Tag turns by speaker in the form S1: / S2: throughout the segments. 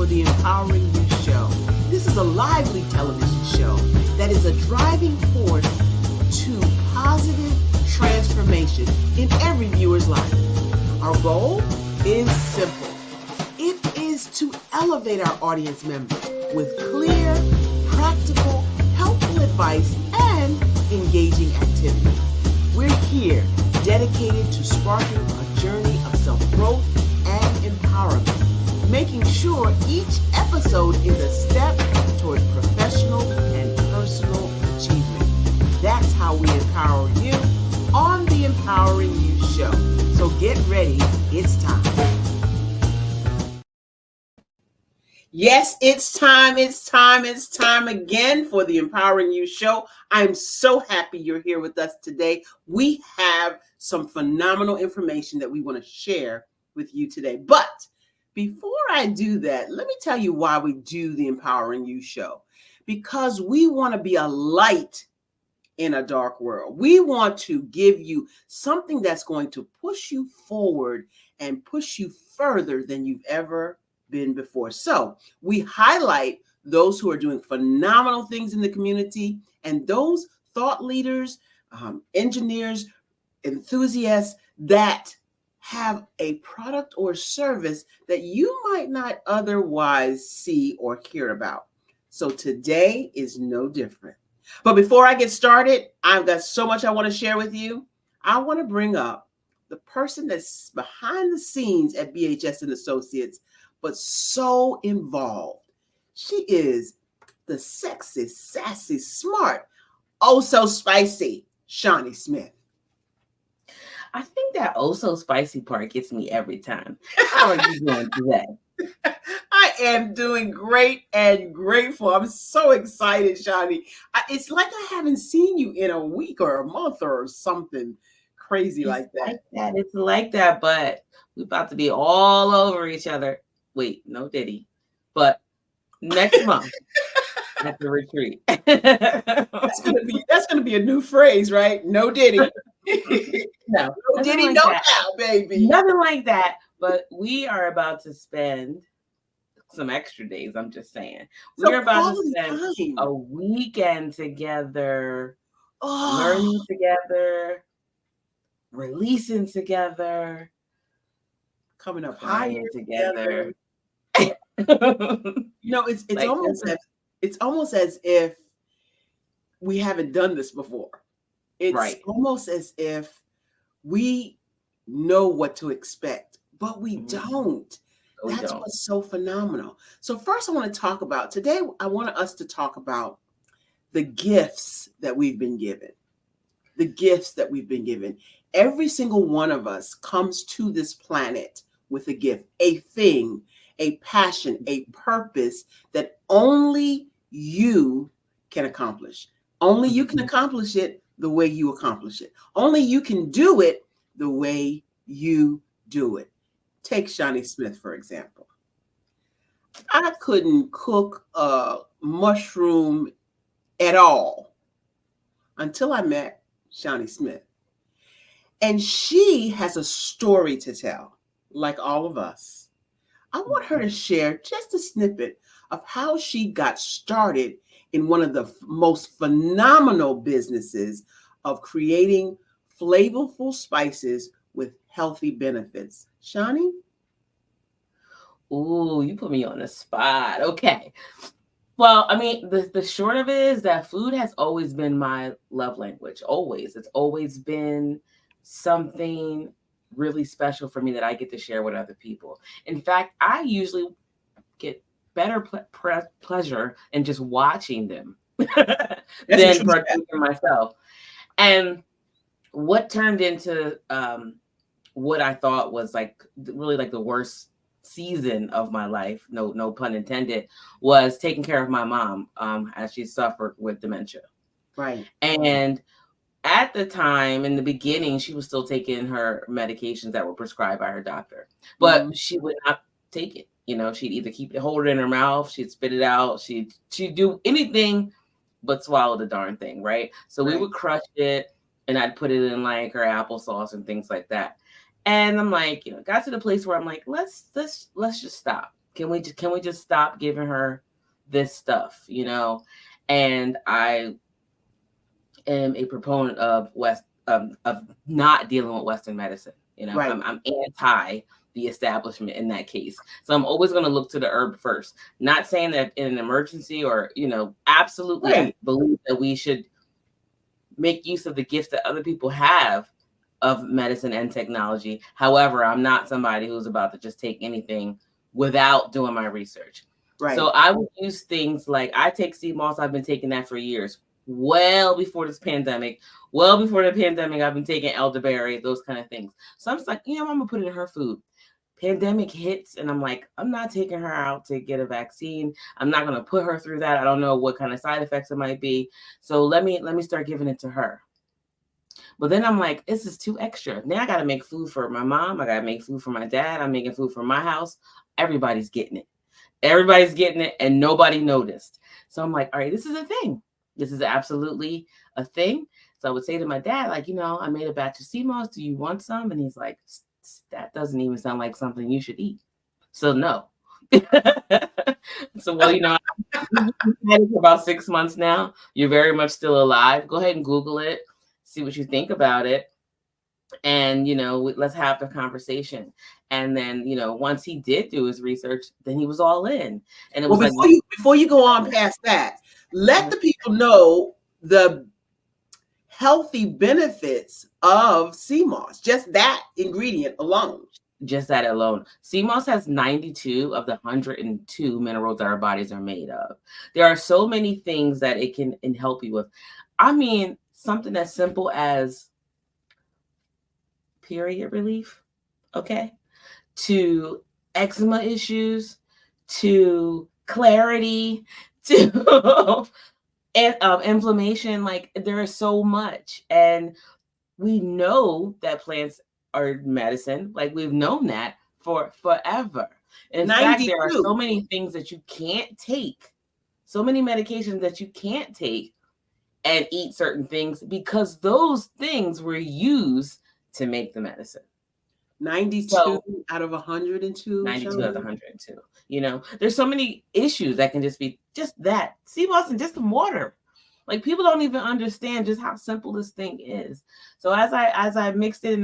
S1: for the Empowering You Show. This is a lively television show that is a driving force to positive transformation in every viewer's life. Our goal is simple. It is to elevate our audience members with clear, practical, helpful advice and engaging activities. We're here dedicated to sparking a journey of self-growth and empowerment, making sure each episode is a step toward professional and personal achievement. That's how we empower you on the Empowering You Show. So get ready, it's time. Yes, it's time again for the Empowering You Show. I'm so happy you're here with us today. We have some phenomenal information that we want to share with you today. But before I do that, let me tell you why we do the Empowering You Show. Because we want to be a light in a dark world. We want to give you something that's going to push you forward and push you further than you've ever been before. So we highlight those who are doing phenomenal things in the community and those thought leaders, engineers, enthusiasts that have a product or service that you might not otherwise see or hear about. So today is no different. But before I get started, I've got so much I want to share with you. I want to bring up the person that's behind the scenes at BHS and Associates, but so involved. She is the sexy, sassy, smart, oh so spicy Shawnee Smith.
S2: I think that oh so spicy part gets me every time. How are you doing today?
S1: I am doing great and grateful. I'm so excited, Shawnee. It's like I haven't seen you in a week or a month or something crazy like that.
S2: It's like that, but we're about to be all over each other. Wait, no Diddy. But next month at the retreat.
S1: That's gonna be a new phrase, right? No Diddy.
S2: No
S1: Diddy,
S2: like
S1: no
S2: that.
S1: doubt, baby.
S2: Nothing like that. But we are about to spend some extra days. I'm just saying. We're about to spend a weekend together, learning together, releasing together,
S1: coming up
S2: higher together.
S1: It's like almost as if we haven't done this before. It's almost as if we know what to expect, but we don't. That's what's so phenomenal. So first I want to talk about today. I want us to talk about the gifts that we've been given. The gifts that we've been given. Every single one of us comes to this planet with a gift, a thing, a passion, a purpose that only you can accomplish. Only you can accomplish it the way you accomplish it. Only you can do it the way you do it. Take Shawnee Smith, for example. I couldn't cook a mushroom at all until I met Shawnee Smith. And she has a story to tell, like all of us. I want her to share just a snippet of how she got started in one of the most phenomenal businesses of creating flavorful spices with healthy benefits. Shawnee?
S2: Ooh, you put me on the spot. Okay. Well, I mean, the short of it is that food has always been my love language. Always. It's always been something really special for me that I get to share with other people. In fact, I usually get better pleasure in just watching them than partaking myself. And what turned into what I thought was really the worst season of my life, no pun intended, was taking care of my mom as she suffered with dementia.
S1: Right.
S2: And at the time, in the beginning, she was still taking her medications that were prescribed by her doctor, but she would not take it. She'd either hold it in her mouth, she'd spit it out, she'd do anything but swallow the darn thing, right? So we would crush it, and I'd put it in her applesauce and things like that. And I'm got to the place where I'm let's just stop. Can we just stop giving her this stuff, you know? And I am a proponent of not dealing with Western medicine. You know,
S1: Right.
S2: I'm anti the establishment in that case. So I'm always going to look to the herb first. Not saying that in an emergency or, you know, absolutely I believe that we should make use of the gifts that other people have of medicine and technology. However, I'm not somebody who's about to just take anything without doing my research.
S1: Right.
S2: So I would use things like, I take sea moss. I've been taking that for years, well before this pandemic. Well before the pandemic, I've been taking elderberry, those kind of things. So I'm just like, you know, I'm gonna put it in her food. Pandemic hits, and I'm like, I'm not taking her out to get a vaccine. I'm not gonna put her through that. I don't know what kind of side effects it might be. So let me start giving it to her. But then I'm like, this is too extra. Now I got to make food for my mom. I got to make food for my dad. I'm making food for my house. Everybody's getting it. Everybody's getting it, and nobody noticed. So I'm like, all right, this is a thing. This is absolutely a thing. So I would say to my dad, like, you know, I made a batch of sea moss. Do you want some? And he's like, that doesn't even sound like something you should eat. So no. So, well, you know, I've had it for about 6 months now. You're very much still alive. Go ahead and Google it. See what you think about it. And, you know, let's have the conversation. And then, you know, once he did do his research, then he was all in. And it was
S1: before you go on past that, let the people know the healthy benefits of sea moss, just that ingredient alone.
S2: Just that alone. Sea moss has 92 of the 102 minerals that our bodies are made of. There are so many things that it can help you with. I mean, something as simple as period relief, okay, to eczema issues, to clarity, to inflammation. Like, there is so much. And we know that plants are medicine. Like, we've known that for forever. In fact, there are so many things that you can't take, so many medications that you can't take and eat certain things because those things were used to make the medicine.
S1: 92 out of 102.
S2: 92 out of 102. You know, there's so many issues that can just be just that. Sea moss and just some water. Like, people don't even understand just how simple this thing is. So as I mixed it in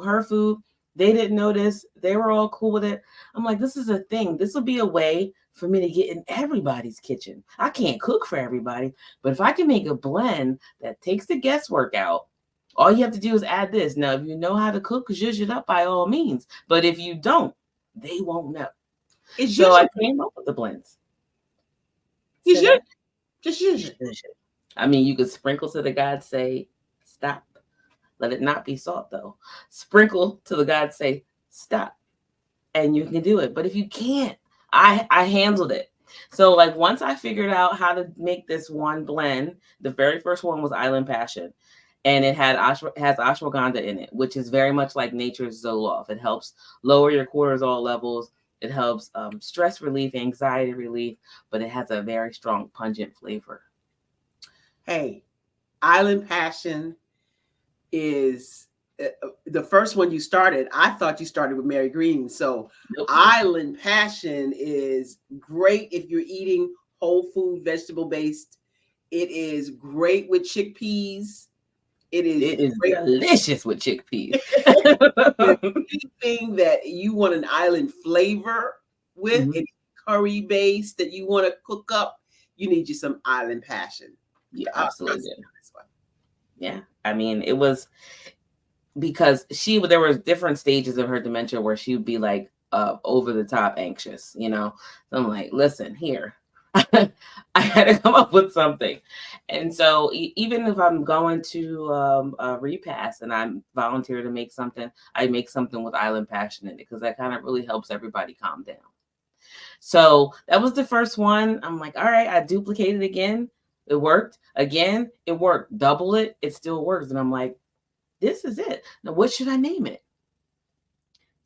S2: her food, they didn't notice. They were all cool with it. I'm like, this is a thing. This will be a way for me to get in everybody's kitchen. I can't cook for everybody, but if I can make a blend that takes the guesswork out, all you have to do is add this. Now, if you know how to cook, zhuzh it up by all means. But if you don't, they won't know. So I came up with the blends.
S1: You should. Just use it.
S2: I mean, you could sprinkle to the gods, say, stop. Let it not be salt, though. Sprinkle to the gods, say, stop. And you can do it. But if you can't, I handled it. So, like, once I figured out how to make this one blend, the very first one was Island Passion. And it has ashwagandha in it, which is very much like nature's Zoloft. It helps lower your cortisol levels. It helps stress relief, anxiety relief, but it has a very strong, pungent flavor.
S1: Hey, Island Passion is the first one you started. I thought you started with Mary Green. So nope. Island Passion is great if you're eating whole food, vegetable based. It is great with chickpeas. It is
S2: delicious with chickpeas.
S1: Anything that you want an island flavor with, any curry base that you want to cook up, you need you some Island Passion.
S2: Yeah, absolutely. Yeah, I mean, it was because there were different stages of her dementia where she would be like over the top anxious, you know. So I'm like, listen, here. I had to come up with something. And so even if I'm going to a repast and I'm volunteer to make something, I make something with Island Passion in it because that kind of really helps everybody calm down. So that was the first one. I'm like, all right, I duplicated again. It worked. Again, it worked. Double it. It still works. And I'm like, this is it. Now, what should I name it?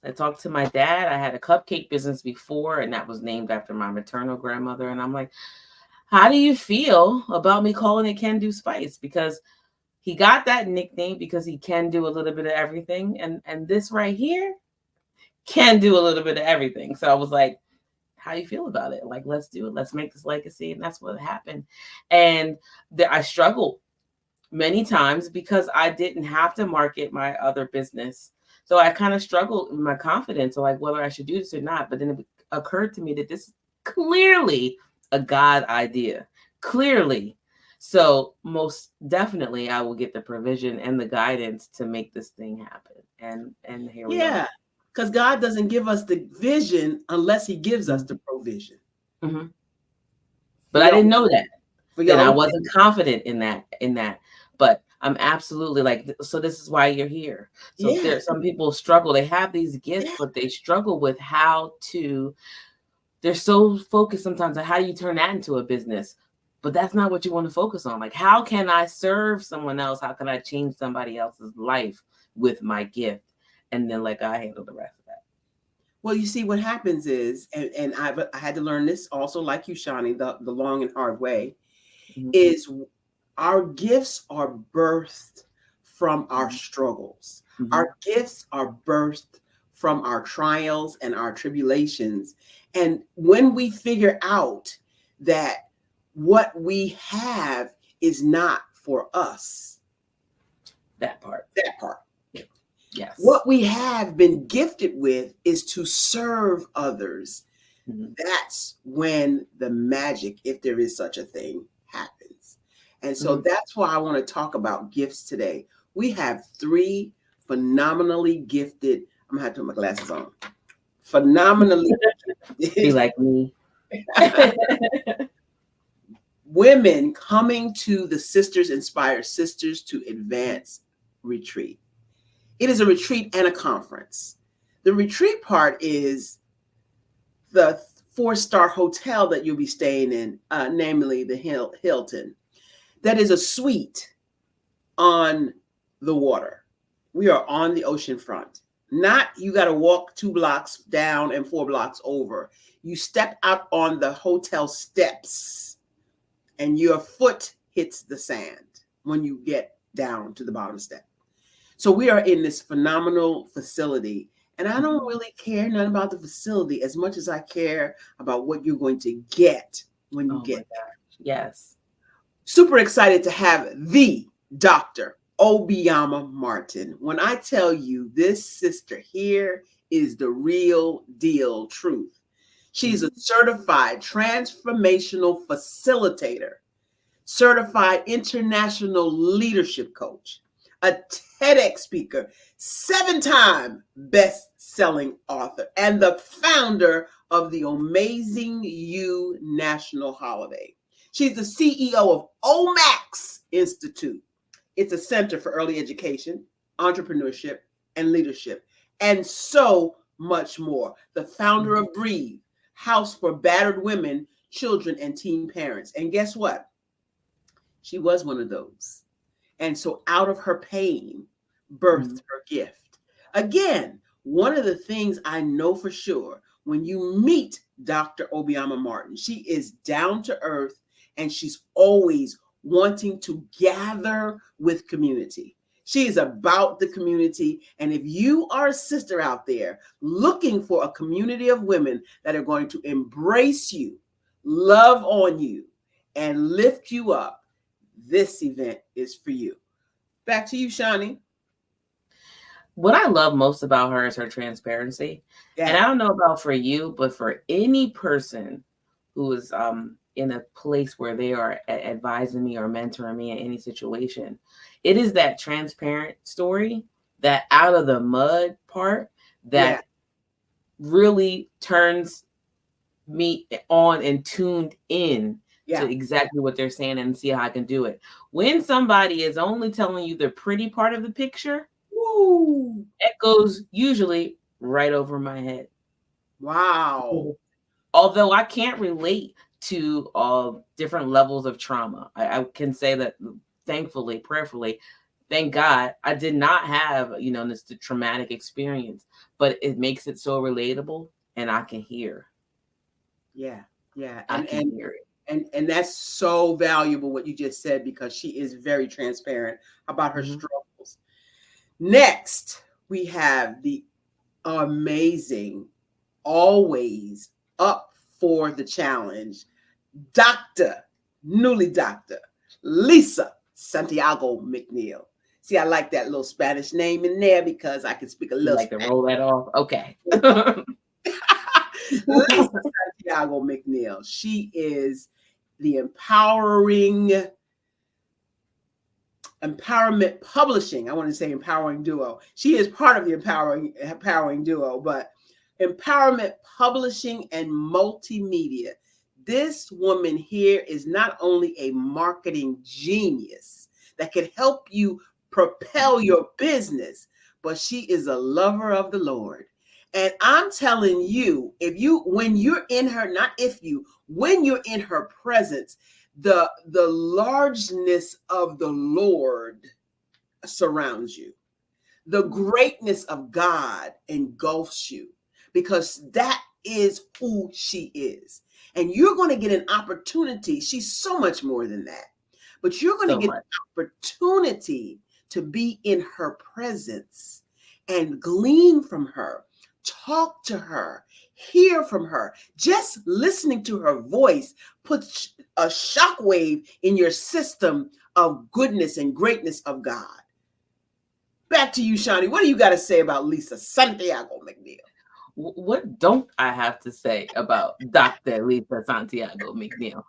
S2: I talked to my dad. I had a cupcake business before, and that was named after my maternal grandmother. And I'm like, how do you feel about me calling it Can Do Spice? Because he got that nickname because he can do a little bit of everything. And this right here can do a little bit of everything. So I was like, how you feel about it. Like, let's do it. Let's make this legacy. And that's what happened. And I struggled many times because I didn't have to market my other business. So I kind of struggled with my confidence, like whether I should do this or not. But then it occurred to me that this is clearly a God idea. Clearly. So most definitely I will get the provision and the guidance to make this thing happen. And here we are.
S1: Because God doesn't give us the vision unless he gives us the provision.
S2: Mm-hmm. But I didn't know that. Then I wasn't confident in that. But I'm absolutely like, so this is why you're here. So there, some people struggle. They have these gifts, but they struggle with how to, they're so focused sometimes on how do you turn that into a business? But that's not what you want to focus on. Like, how can I serve someone else? How can I change somebody else's life with my gift? And then let God handle the rest of that.
S1: Well, you see, what happens is, and I had to learn this also, like you, Shani, the long and hard way, is our gifts are birthed from our struggles. Our gifts are birthed from our trials and our tribulations. And when we figure out that what we have is not for us,
S2: that part. Yes.
S1: What we have been gifted with is to serve others. That's when the magic, if there is such a thing, happens. And so that's why I want to talk about gifts today. We have 3 phenomenally gifted, I'm going to have to put my glasses on, phenomenally
S2: be like me.
S1: Women coming to the Sisters Inspire Sisters to Advance retreat. It is a retreat and a conference. The retreat part is the 4-star hotel that you'll be staying in, namely the Hilton. That is a suite on the water. We are on the ocean front. Not you got to walk 2 blocks down and 4 blocks over. You step out on the hotel steps and your foot hits the sand when you get down to the bottom step. So we are in this phenomenal facility, and I don't really care nothing about the facility as much as I care about what you're going to get when you get there.
S2: Yes.
S1: Super excited to have the Dr. Obiama Martin. When I tell you this sister here is the real deal truth. She's a certified transformational facilitator, certified international leadership coach, a TEDx speaker, 7-time best-selling author, and the founder of the Amazing You National Holiday. She's the CEO of OMAX Institute. It's a center for early education, entrepreneurship, and leadership, and so much more. The founder of Breathe, House for Battered Women, Children, and Teen Parents. And guess what? She was one of those. And so out of her pain, birthed her gift. Again, one of the things I know for sure, when you meet Dr. Obiama Martin, she is down to earth and she's always wanting to gather with community. She is about the community. And if you are a sister out there looking for a community of women that are going to embrace you, love on you, and lift you up, this event is for you. Back to you, Shani.
S2: What I love most about her is her transparency. Yeah. And I don't know about for you, but for any person who is in a place where they are advising me or mentoring me in any situation, it is that transparent story, that out of the mud part that really turns me on and tuned in to exactly what they're saying and see how I can do it. When somebody is only telling you the pretty part of the picture, it goes usually right over my head.
S1: Wow.
S2: Although I can't relate to different levels of trauma. I can say that thankfully, prayerfully, thank God, I did not have, this traumatic experience, but it makes it so relatable and I can hear.
S1: Yeah.
S2: I can hear it.
S1: And that's so valuable what you just said, because she is very transparent about her struggles. Next, we have the amazing, always up for the challenge, Dr. Lisa Santiago McNeil. See, I like that little Spanish name in there because I can speak a little
S2: Spanish. To roll that off? Okay.
S1: Lisa Santiago McNeil. She is the Empowerment Publishing. I want to say empowering duo. She is part of the empowering duo, but Empowerment Publishing and Multimedia. This woman here is not only a marketing genius that can help you propel your business, but she is a lover of the Lord. And I'm telling you, when you're in her presence, the largeness of the Lord surrounds you. The greatness of God engulfs you, because that is who she is. And you're going to get an opportunity. She's so much more than that. But you're going to get an opportunity to be in her presence and glean from her, talk to her, hear from her. Just listening to her voice puts a shockwave in your system of goodness and greatness of God. Back to you, Shawnee. What do you got to say about Lisa Santiago McNeil?
S2: What don't I have to say about Dr. Lisa Santiago McNeil?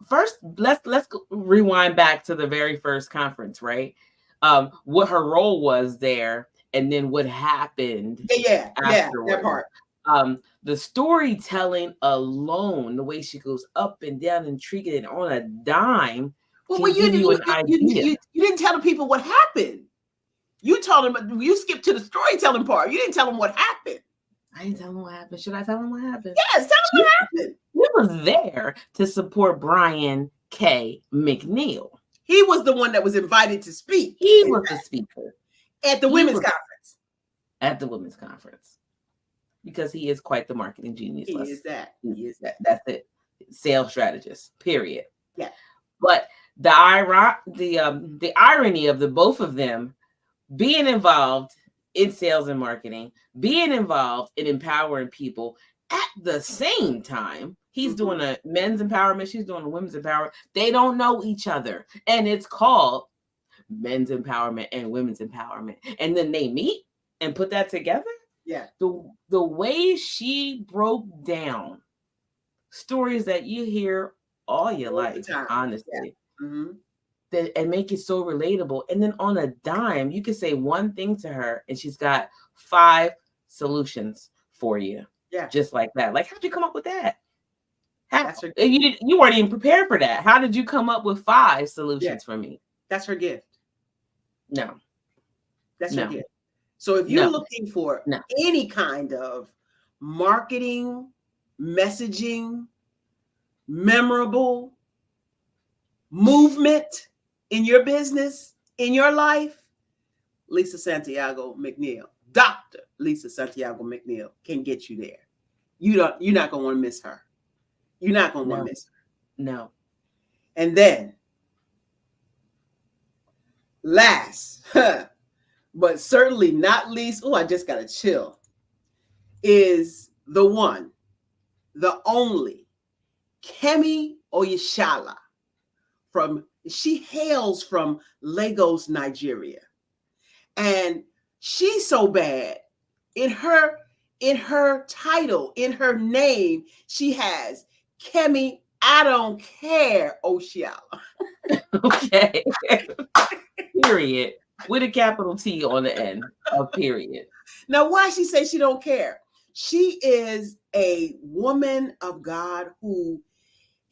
S2: First, let's rewind back to the very first conference, right? What her role was there, and then what happened.
S1: Yeah, that part.
S2: The storytelling alone, the way she goes up and down and intriguing on a dime.
S1: Well, you didn't tell the people what happened. You told them, you skipped to the storytelling part. You didn't tell them what happened.
S2: I didn't tell them what happened. Should I tell them what happened?
S1: Yes, tell them what happened.
S2: He was there to support Brian K. McNeil.
S1: He was the one that was invited to speak.
S2: He was the speaker.
S1: At the women's conference.
S2: At the women's conference. Because he is quite the marketing genius.
S1: He is that.
S2: That's it. Sales strategist, period.
S1: Yeah.
S2: But the irony of the both of them being involved in sales and marketing, being involved in empowering people at the same time. He's doing a men's empowerment. She's doing a women's empowerment. They don't know each other. And it's called men's empowerment and women's empowerment. And then they meet and put that together.
S1: Yeah.
S2: The way she broke down stories that you hear all your life, honestly.
S1: Yeah.
S2: And make it so relatable. And then on a dime, you can say one thing to her and she's got 5 solutions for you.
S1: Yeah.
S2: Just like that. Like, how'd you come up with that? You weren't even prepared for that. How did you come up with 5 solutions for me?
S1: That's her gift.
S2: No.
S1: That's her gift. So if you're looking for any kind of marketing, messaging, memorable movement in your business, in your life, Lisa Santiago McNeil, Dr. Lisa Santiago McNeil can get you there. You're not going to want to miss her. You're not going to want to miss her.
S2: No.
S1: And then last, but certainly not least, I just got to chill, is the one, the only, Kemi Oyeshala. She hails from Lagos, Nigeria. And she's so bad. In her title, in her name, she has Kemi I Don't Care Oyeshala.
S2: Okay. Period. With a capital T on the end of period.
S1: Now, why she say she don't care? She is a woman of God who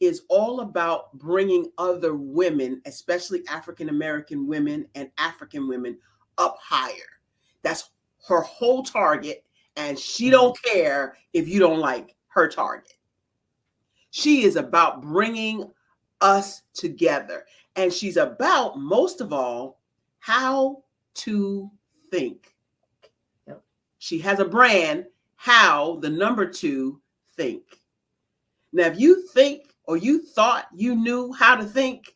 S1: is all about bringing other women, especially African-American women and African women, up higher. That's her whole target, and she don't care if you don't like her target. She is about bringing us together, and she's about, most of all, how to think. Yep. She has a brand, How, the number 2, Think. Now, if you think or you thought you knew how to think,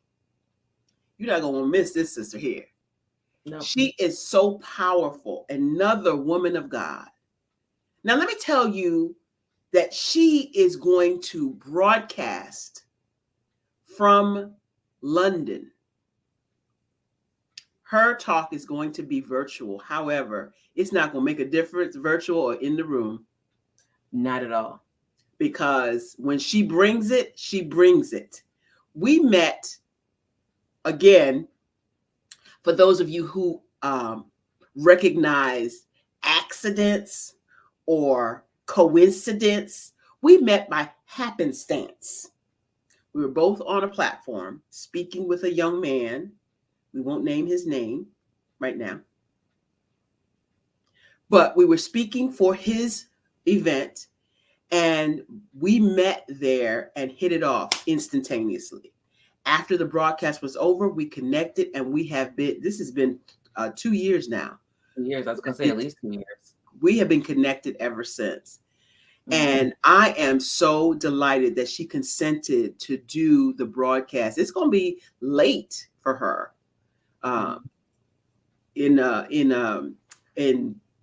S1: you're not going to miss this sister here. No. She is so powerful. Another woman of God. Now, let me tell you that she is going to broadcast from London. Her talk is going to be virtual. However, it's not going to make a difference virtual or in the room.
S2: Not at all.
S1: Because when she brings it, she brings it. We met, again, for those of you who recognize accidents or coincidence, we met by happenstance. We were both on a platform speaking with a young man. We won't name his name right now. But we were speaking for his event, and we met there and hit it off instantaneously. After the broadcast was over, we connected, and we have been, this has been 2 years now.
S2: 2 years, I was going to say at least 2 years.
S1: We have been connected ever since. And I am so delighted that she consented to do the broadcast. It's going to be late for her in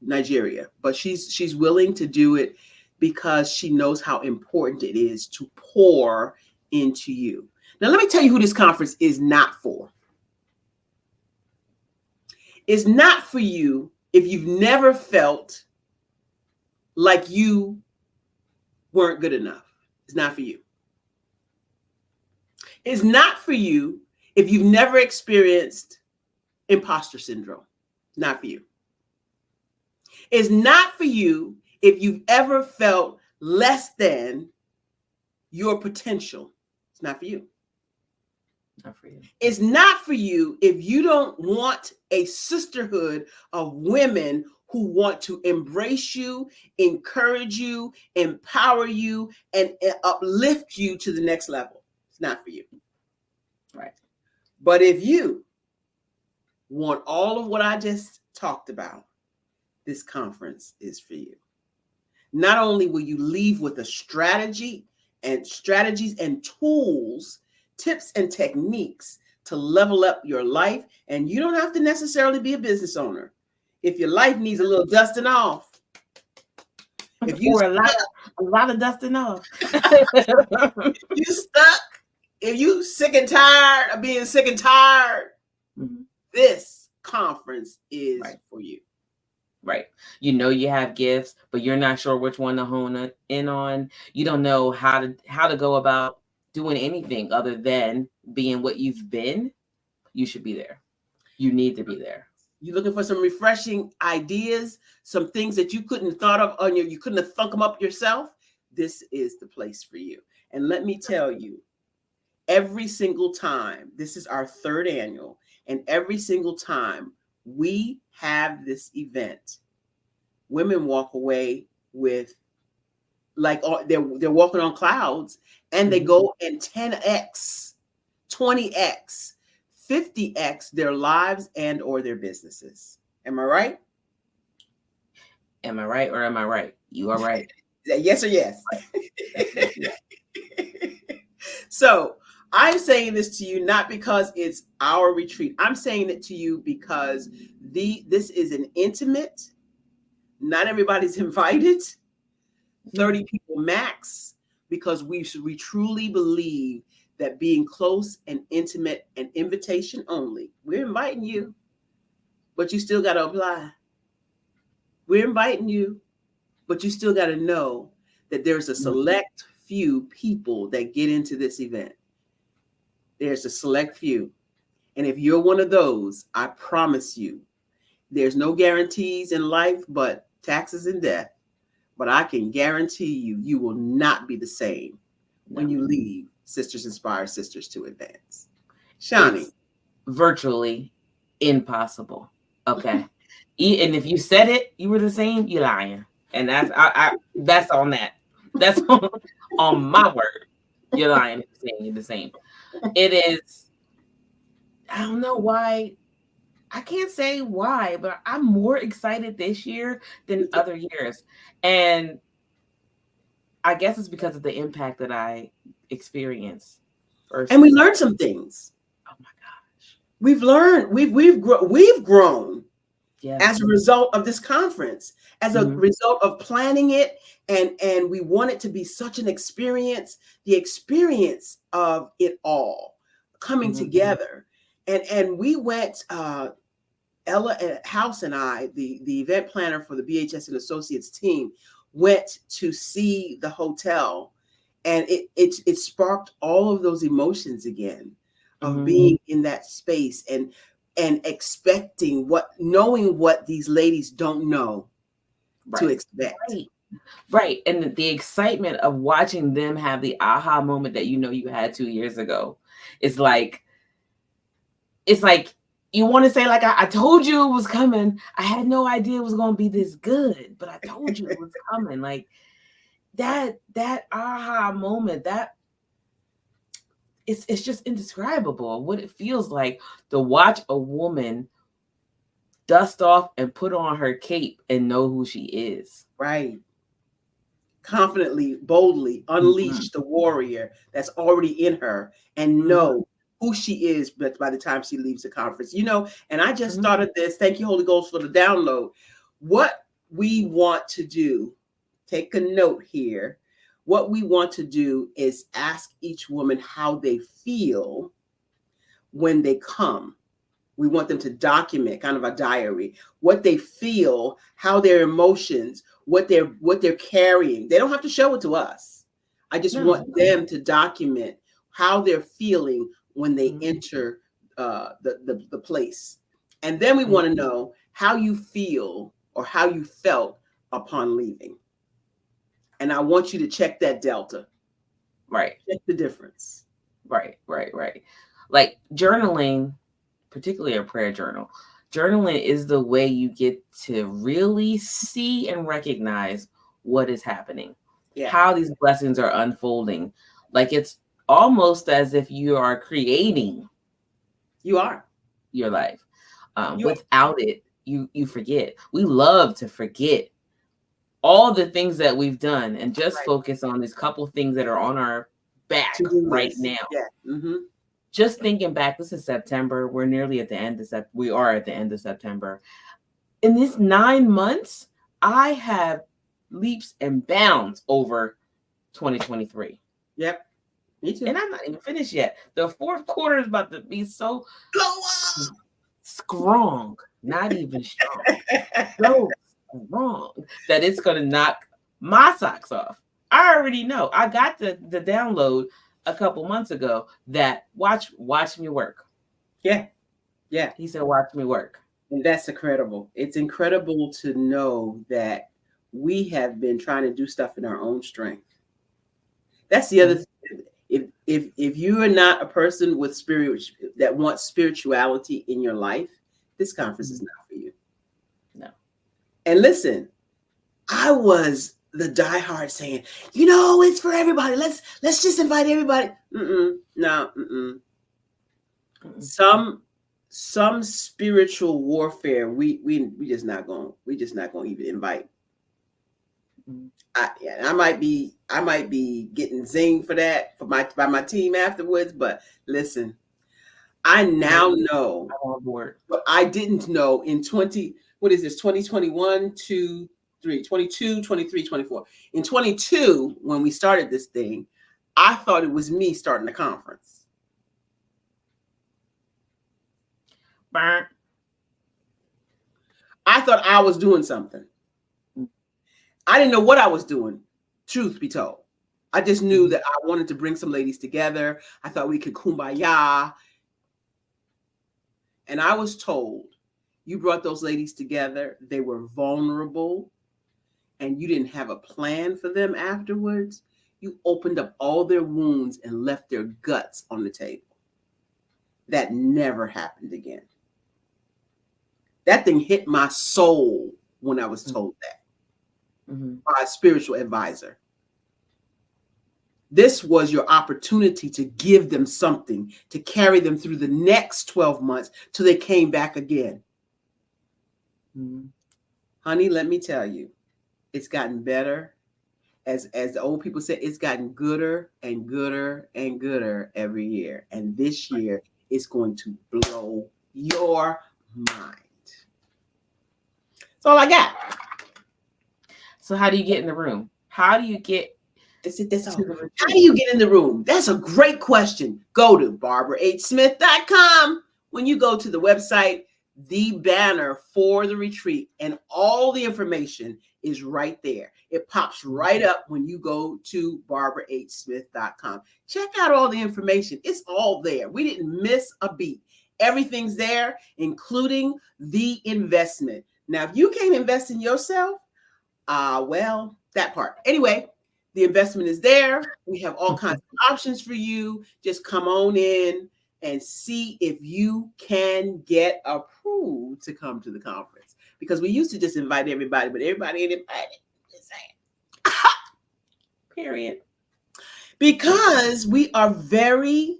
S1: Nigeria, but she's willing to do it because she knows how important it is to pour into you. Now, let me tell you who this conference is not for. It's not for you if you've never felt like you weren't good enough. It's not for you. It's not for you if you've never experienced imposter syndrome. Not for you. It's not for you if you've ever felt less than your potential. It's not for you.
S2: Not for you.
S1: It's not for you if you don't want a sisterhood of women who want to embrace you, encourage you, empower you, and uplift you to the next level. It's not for you.
S2: Right.
S1: But if you want all of what I just talked about, this conference is for you. Not only will you leave with a strategies and tools, tips and techniques to level up your life, and you don't have to necessarily be a business onna. If your life needs a little dusting off, if you
S2: or a lot of dusting off,
S1: you stuck, if you sick and tired of being sick and tired, this conference is for you.
S2: Right. You know you have gifts, but you're not sure which one to hone in on. You don't know how to go about doing anything other than being what you've been. You should be there. You need to be there.
S1: You're looking for some refreshing ideas, some things that you couldn't have thought of you couldn't have thunk them up yourself. This is the place for you. And let me tell you, every single time, this is our 3rd annual, and every single time we have this event, women walk away with like they're walking on clouds, and they go and 10x, 20x, 50x their lives and or their businesses. Am I right?
S2: Am I right or am I right? You are right.
S1: Yes or yes. So I'm saying this to you not because it's our retreat. I'm saying it to you because this is an intimate, not everybody's invited, 30 people max, because we truly believe that being close and intimate and invitation only. We're inviting you, but you still got to apply. We're inviting you, but you still got to know that there's a select few people that get into this event. There's a select few. And if you're one of those, I promise you, there's no guarantees in life but taxes and death. But I can guarantee you will not be the same when you leave Sisters Inspire Sisters to Advance. Shani.
S2: It's virtually impossible. Okay. And if you said it, you were the same, you're lying. And that's that's on that. That's on my word. You're lying. You're the same. It is. I don't know why. I can't say why, but I'm more excited this year than other years. And I guess it's because of the impact that I experienced.
S1: And we learned some things.
S2: Oh my gosh.
S1: We've learned, we've grown.
S2: Yeah.
S1: as a result of this conference, as a
S2: Mhm.
S1: result of planning it, and we want it to be such an experience, the experience of it all coming
S2: Mhm.
S1: together. And we went, Ella House and I, the event planner for the BHS and Associates team, went to see the hotel, and it sparked all of those emotions again of
S2: Mhm.
S1: being in that space and expecting knowing what these ladies don't know to
S2: Right.
S1: expect.
S2: Right. Right. And the excitement of watching them have the aha moment that you had 2 years ago. It's like it's like you want to say, like, I told you it was coming. I had no idea it was gonna be this good, but I told you it was coming. Like that aha moment, that it's just indescribable what it feels like to watch a woman dust off and put on her cape and know who she is.
S1: Right. Confidently, boldly
S2: Mhm.
S1: unleash the warrior that's already in her and
S2: Mhm.
S1: know who she is, but by the time she leaves the conference. And I just
S2: Mhm.
S1: started this. Thank you, Holy Ghost, for the download. What we want to do, take a note here. What we want to do is ask each woman how they feel when they come. We want them to document, kind of a diary, what they feel, how their emotions, what they're carrying. They don't have to show it to us. I just
S2: No.
S1: want them to document how they're feeling when they
S2: Mhm.
S1: enter the place. And then we
S2: Mhm.
S1: want to know how you feel or how you felt upon leaving. And I want you to check that delta.
S2: Right.
S1: Check the difference.
S2: Right. Like journaling, particularly a prayer journal. Journaling is the way you get to really see and recognize what is happening,
S1: Yeah,
S2: how these blessings are unfolding. Like it's almost as if you are creating
S1: you are.
S2: your life.
S1: You
S2: Without it, you forget. We love to forget all the things that we've done and just
S1: are right.
S2: focus on these couple things that are on our back
S1: To-do
S2: right
S1: list.
S2: now.
S1: Yeah. Mm-hmm.
S2: Just thinking back, this is September. We're nearly at the end of we are at the end of September. In these 9 months, I have leaps and bounds over 2023.
S1: Yep. Me too.
S2: And I'm not even finished yet. The fourth quarter is about to be so
S1: Blow
S2: strong, not even strong,
S1: up.
S2: so strong that it's going to knock my socks off. I already know. I got the download a couple months ago that watch me work.
S1: Yeah. Yeah.
S2: He said, watch me work.
S1: And that's incredible. It's incredible to know that we have been trying to do stuff in our own strength. That's the other
S2: Mhm.
S1: thing. If you are not a person with spirit that wants spirituality in your life, this conference is
S2: Mhm.
S1: not for you.
S2: No.
S1: And listen, I was the diehard saying, it's for everybody. Let's just invite everybody. No.
S2: Mm-mm.
S1: Some spiritual warfare we just not going to even invite.
S2: Mhm.
S1: I might be getting zinged for that by my team afterwards, but listen, I
S2: No,
S1: now know
S2: I'm on board.
S1: what I didn't know in 2021, 2, 3, 22, 23, 24. In 22, when we started this thing, I thought it was me starting the conference.
S2: Burn.
S1: I thought I was doing something. I didn't know what I was doing, truth be told. I just knew
S2: Mhm.
S1: that I wanted to bring some ladies together. I thought we could kumbaya. And I was told, you brought those ladies together. They were vulnerable and you didn't have a plan for them afterwards. You opened up all their wounds and left their guts on the table. That never happened again. That thing hit my soul when I was told that
S2: Mhm.
S1: by a spiritual advisor. This was your opportunity to give them something to carry them through the next 12 months till they came back again.
S2: Mhm.
S1: Honey, let me tell you, it's gotten better. As the old people say, it's gotten gooder and gooder and gooder every year. And this year is going to blow your mind. That's all I got.
S2: So how do you get in the room? How do you get
S1: That's all. How do you get in the room? That's a great question. Go to barbarahsmith.com. When you go to the website, the banner for the retreat and all the information is right there. It pops right up when you go to barbarahsmith.com. Check out all the information. It's all there. We didn't miss a beat. Everything's there, including the investment. Now, if you can't invest in yourself, well, that part. Anyway, the investment is there. We have all kinds of options for you. Just come on in and see if you can get approved to come to the conference. Because we used to just invite everybody, but everybody ain't invited. Just saying. Period. Because we are very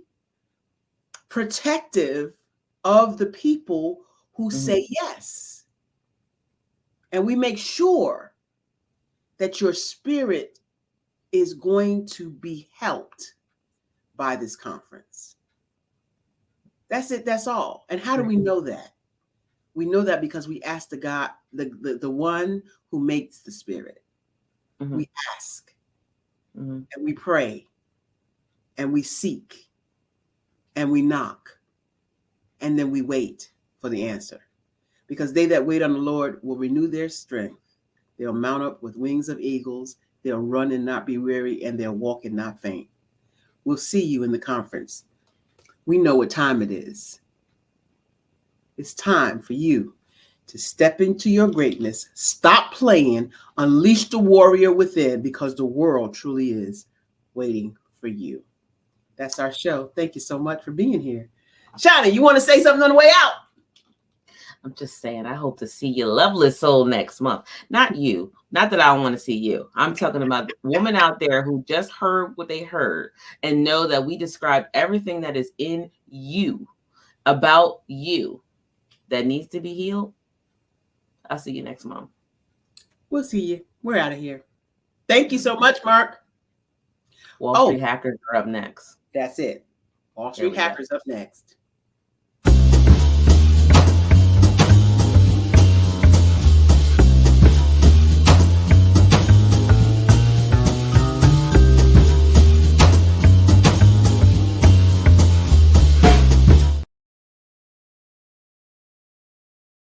S1: protective of the people who say yes. And we make sure that your spirit is going to be helped by this conference. That's it. That's all. And how do we know that? We know that because we ask the God, the one who makes the spirit. We ask and we pray and we seek and we knock and then we wait for the answer. Because they that wait on the Lord will renew their strength. They'll mount up with wings of eagles. They'll run and not be weary, and they'll walk and not faint. We'll see you in the conference. We know what time it is. It's time for you to step into your greatness. Stop playing. Unleash the warrior within, because the world truly is waiting for you. That's our show. Thank you so much for being here. Shauna, you want to say something on the way out?
S2: I'm just saying, I hope to see your lovely soul next month. Not you. Not that I don't want to see you. I'm talking about the woman out there who just heard what they heard and know that we describe everything that is in you, about you, that needs to be healed. I'll see you next month.
S1: We'll see you. We're out of here. Thank you so much, Mark.
S2: Wall Street Hackers are up next.
S1: That's it. Wall Street Hackers up next.